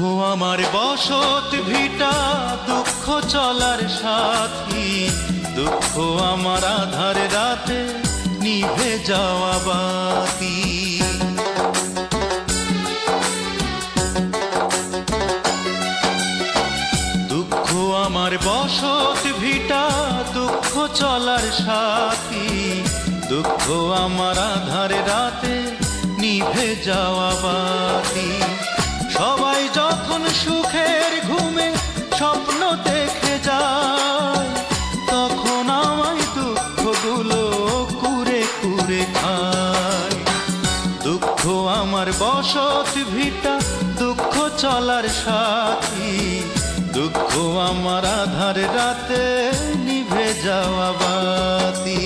আমার বসত ভিটা, দুঃখ চলার সাথী, দুঃখ আমার আধার রাতে নিভে যাওয়া বাতি। দুঃখ আমার বসত ভিটা, দুঃখ চলার সাথী, দুঃখ আমার আধার রাতে নিভে যাওয়া বাতি। সবাই যখন সুখের ঘুমে স্বপ্ন দেখে যায়, তখন আমায় দুঃখগুলো কুরে কুরে খায়। দুঃখ আমার বসত ভিটা, দুঃখ চলার সাথী, দুঃখ আমার আধার রাতে নিভে যাওয়া বাতি।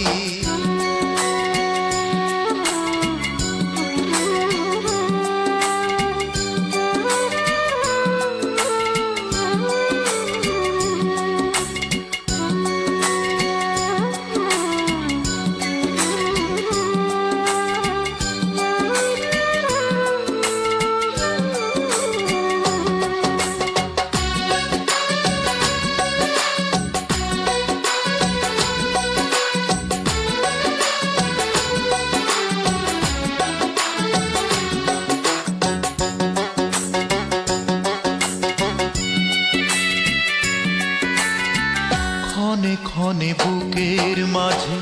ক্ষণে ক্ষণে বুকের মাঝে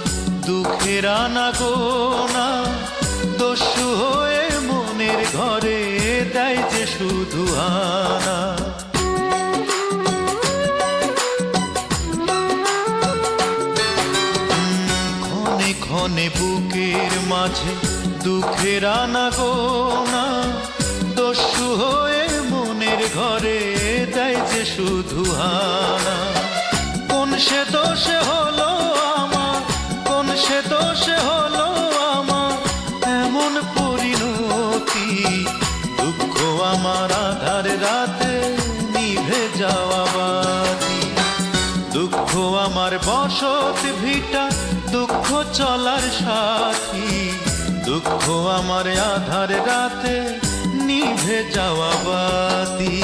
দুঃখের আনাগোনা, দস্যু হয়ে মনের ঘরে দেয় যে শুধু আনা। ক্ষণে ক্ষণে বুকের মাঝে দুঃখের আনাগোনা, দস্যু হয়ে মনের ঘরে দেয় যে শুধু আনা। কোন সে দোষে হলো আমার, কোন সে দোষে হলো আমার এমন পরিণতি। দুঃখ আমার আধার রাতে নিভে যাওয়া বাতি। দুঃখ আমার বসত ভিটা, দুঃখ চলার সাথী, দুঃখ আমার আধার রাতে নিভে যাওয়া বাতি।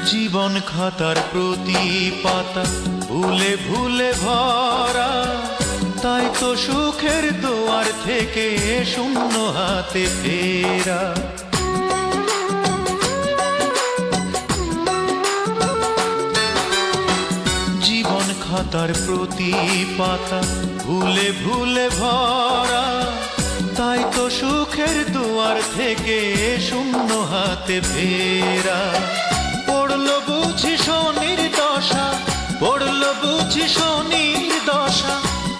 জীবন খাতার প্রতি পাতা ভুলে ভুলে ভরা, তাই তো সুখের দুয়ার থেকে শূন্য হাতে ফেরা। জীবন খাতার প্রতি পাতা ভুলে ভুলে ভরা, তাই তো সুখের দুয়ার থেকে শূন্য হাতে ফেরা।